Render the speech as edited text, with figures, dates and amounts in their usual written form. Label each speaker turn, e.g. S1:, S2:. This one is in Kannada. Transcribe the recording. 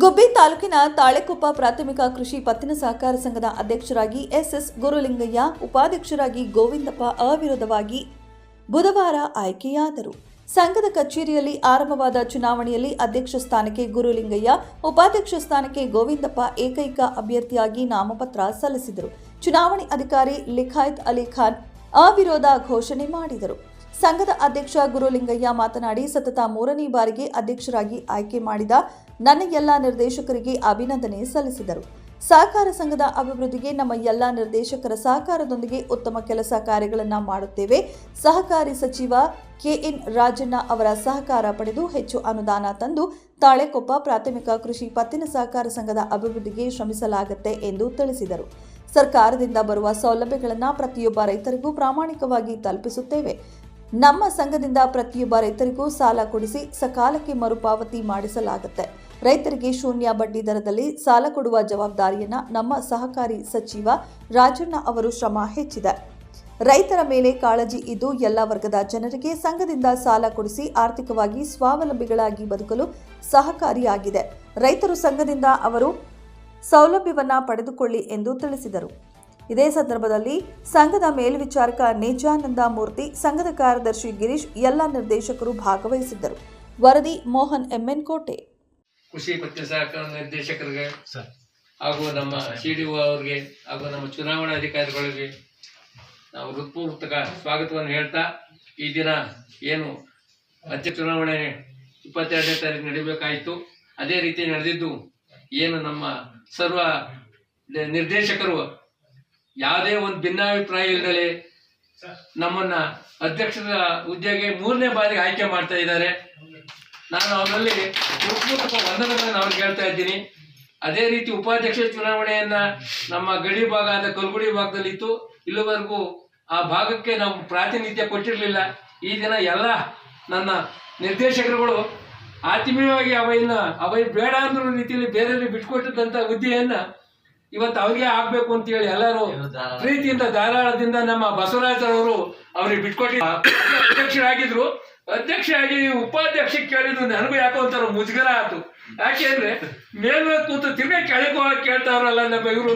S1: ಗುಬ್ಬಿ ತಾಲೂಕಿನ ತಾಳೆಕೊಪ್ಪ ಪ್ರಾಥಮಿಕ ಕೃಷಿ ಪತ್ತಿನ ಸಹಕಾರ ಸಂಘದ ಅಧ್ಯಕ್ಷರಾಗಿ ಎಸ್ಎಸ್ ಗುರುಲಿಂಗಯ್ಯ, ಉಪಾಧ್ಯಕ್ಷರಾಗಿ ಗೋವಿಂದಪ್ಪ ಅವಿರೋಧವಾಗಿ ಬುಧವಾರ ಆಯ್ಕೆಯಾದರು. ಸಂಘದ ಕಚೇರಿಯಲ್ಲಿ ಆರಂಭವಾದ ಚುನಾವಣೆಯಲ್ಲಿ ಅಧ್ಯಕ್ಷ ಸ್ಥಾನಕ್ಕೆ ಗುರುಲಿಂಗಯ್ಯ, ಉಪಾಧ್ಯಕ್ಷ ಸ್ಥಾನಕ್ಕೆ ಗೋವಿಂದಪ್ಪ ಏಕೈಕ ಅಭ್ಯರ್ಥಿಯಾಗಿ ನಾಮಪತ್ರ ಸಲ್ಲಿಸಿದರು. ಚುನಾವಣೆ ಅಧಿಕಾರಿ ಲಿಖಾಯತ್ ಅಲಿ ಖಾನ್ ಅವಿರೋಧ ಘೋಷಣೆ ಮಾಡಿದರು. ಸಂಘದ ಅಧ್ಯಕ್ಷ ಗುರುಲಿಂಗಯ್ಯ ಮಾತನಾಡಿ, ಸತತ 3ನೇ ಬಾರಿಗೆ ಅಧ್ಯಕ್ಷರಾಗಿ ಆಯ್ಕೆ ಮಾಡಿದ ನನ್ನ ಎಲ್ಲ ನಿರ್ದೇಶಕರಿಗೆ ಅಭಿನಂದನೆ ಸಲ್ಲಿಸಿದರು. ಸಹಕಾರ ಸಂಘದ ಅಭಿವೃದ್ಧಿಗೆ ನಮ್ಮ ಎಲ್ಲ ನಿರ್ದೇಶಕರ ಸಹಕಾರದೊಂದಿಗೆ ಉತ್ತಮ ಕೆಲಸ ಕಾರ್ಯಗಳನ್ನು ಮಾಡುತ್ತೇವೆ. ಸಹಕಾರಿ ಸಚಿವ ಕೆಎನ್ ರಾಜಣ್ಣ ಅವರ ಸಹಕಾರ ಪಡೆದು ಹೆಚ್ಚು ಅನುದಾನ ತಂದು ತಾಳೆಕೊಪ್ಪ ಪ್ರಾಥಮಿಕ ಕೃಷಿ ಪತ್ತಿನ ಸಹಕಾರ ಸಂಘದ ಅಭಿವೃದ್ಧಿಗೆ ಶ್ರಮಿಸಲಾಗುತ್ತೆ ಎಂದು ತಿಳಿಸಿದರು. ಸರ್ಕಾರದಿಂದ ಬರುವ ಸೌಲಭ್ಯಗಳನ್ನು ಪ್ರತಿಯೊಬ್ಬ ರೈತರಿಗೂ ಪ್ರಾಮಾಣಿಕವಾಗಿ ತಲುಪಿಸುತ್ತೇವೆ. ನಮ್ಮ ಸಂಘದಿಂದ ಪ್ರತಿಯೊಬ್ಬ ರೈತರಿಗೂ ಸಾಲ ಕೊಡಿಸಿ ಸಕಾಲಕ್ಕೆ ಮರುಪಾವತಿ ಮಾಡಿಸಲಾಗುತ್ತೆ. ರೈತರಿಗೆ ಶೂನ್ಯ ಬಡ್ಡಿ ದರದಲ್ಲಿ ಸಾಲ ಕೊಡುವ ಜವಾಬ್ದಾರಿಯನ್ನು ನಮ್ಮ ಸಹಕಾರಿ ಸಚಿವ ರಾಜಣ್ಣ ಅವರು ಶ್ರಮ ಹೆಚ್ಚಿದೆ. ರೈತರ ಮೇಲೆ ಕಾಳಜಿ ಇದ್ದು ಎಲ್ಲ ವರ್ಗದ ಜನರಿಗೆ ಸಂಘದಿಂದ ಸಾಲ ಕೊಡಿಸಿ ಆರ್ಥಿಕವಾಗಿ ಸ್ವಾವಲಂಬಿಗಳಾಗಿ ಬದುಕಲು ಸಹಕಾರಿಯಾಗಿದೆ. ರೈತರು ಸಂಘದಿಂದ ಅವರು ಸೌಲಭ್ಯವನ್ನು ಪಡೆದುಕೊಳ್ಳಿ ಎಂದು ತಿಳಿಸಿದರು. ಇದೇ ಸಂದರ್ಭದಲ್ಲಿ ಸಂಘದ ಮೇಲ್ವಿಚಾರಕ ನಿಜಾನಂದ ಮೂರ್ತಿ, ಸಂಘದ ಕಾರ್ಯದರ್ಶಿ ಗಿರೀಶ್, ಎಲ್ಲ ನಿರ್ದೇಶಕರು ಭಾಗವಹಿಸಿದ್ದರು. ವರದಿ ಮೋಹನ್ ಎಮ್ಎನ್ ಕೋಟೆ.
S2: ಕೃಷಿ ಪತ್ತಿನ ಸಹಕಾರ ನಿರ್ದೇಶಕರಿಗೆ ಹಾಗೂ ನಮ್ಮ ಸಿಡಿಒ ಅವರಿಗೆ ಹಾಗೂ ನಮ್ಮ ಚುನಾವಣಾ ಅಧಿಕಾರಿಗಳಿಗೆ ನಾವು ಹೃತ್ಪೂರ್ವಕ ಸ್ವಾಗತವನ್ನು ಹೇಳ್ತಾ, ಈ ದಿನ ಏನು ಅಧ್ಯಕ್ಷ ಚುನಾವಣೆ 22ನೇ ತಾರೀಕು ನಡೀಬೇಕಾಯಿತು, ಅದೇ ರೀತಿ ನಡೆದಿದ್ದು ಏನು ನಮ್ಮ ಸರ್ವ ನಿರ್ದೇಶಕರು ಯಾವುದೇ ಒಂದು ಭಿನ್ನಾಭಿಪ್ರಾಯ ಇಲ್ಲದೆ ನಮ್ಮನ್ನ ಅಧ್ಯಕ್ಷರ ಹುದ್ದೆಗೆ 3ನೇ ಬಾರಿಗೆ ಆಯ್ಕೆ ಮಾಡ್ತಾ ಇದ್ದಾರೆ. ನಾನು ಅವರಲ್ಲಿ ಹೃತ್ಪೂರ್ವಕ ವಂದನೆಗಳನ್ನು ಅವ್ರಿಗೆ ಹೇಳ್ತಾ ಇದ್ದೀನಿ. ಅದೇ ರೀತಿ ಉಪಾಧ್ಯಕ್ಷ ಚುನಾವಣೆಯನ್ನ ನಮ್ಮ ಗಡಿ ಭಾಗ ಆದ ಕಲ್ಗುಡಿ ಭಾಗದಲ್ಲಿ ಇತ್ತು. ಇಲ್ಲಿವರೆಗೂ ಆ ಭಾಗಕ್ಕೆ ನಾವು ಪ್ರಾತಿನಿಧ್ಯ ಕೊಟ್ಟಿರಲಿಲ್ಲ. ಈ ದಿನ ಎಲ್ಲ ನನ್ನ ನಿರ್ದೇಶಕರುಗಳು ಆತ್ಮೀಯವಾಗಿ ಅವೈ ಬೇಡ ಅನ್ನೋ ರೀತಿಯಲ್ಲಿ ಬೇರೆಯವ್ರಿಗೆ ಬಿಟ್ಕೊಟ್ಟಿದ್ದಂತ ಹುದ್ದೆಯನ್ನ ಇವತ್ತು ಅವ್ರಿಗೆ ಆಗ್ಬೇಕು ಅಂತ ಹೇಳಿ ಎಲ್ಲರೂ ಪ್ರೀತಿಯಿಂದ ಧಾರಾಳದಿಂದ ನಮ್ಮ ಬಸವರಾಜರವರು ಅವ್ರಿಗೆ ಬಿಟ್ಕೊಟ್ಟಿದ್ರು. ಅಧ್ಯಕ್ಷರಾಗಿದ್ರು. ಅಧ್ಯಕ್ಷರಾಗಿ ಉಪಾಧ್ಯಕ್ಷ ಕೇಳಿದ್ರು ನನಗೂ ಯಾಕೋ ಒಂಥರ ಮುಜುಗರ ಆಯ್ತು. ಯಾಕೆ ಅಂದ್ರೆ ಮೇಲ್ವೇ ಕೂತು ತಿರ್ಗಾ ಕೆಳಗೆ ಹೋಗಿ ಕೇಳ್ತಾವ್ರಲ್ಲ ನಮ್ಮ ಇವರು.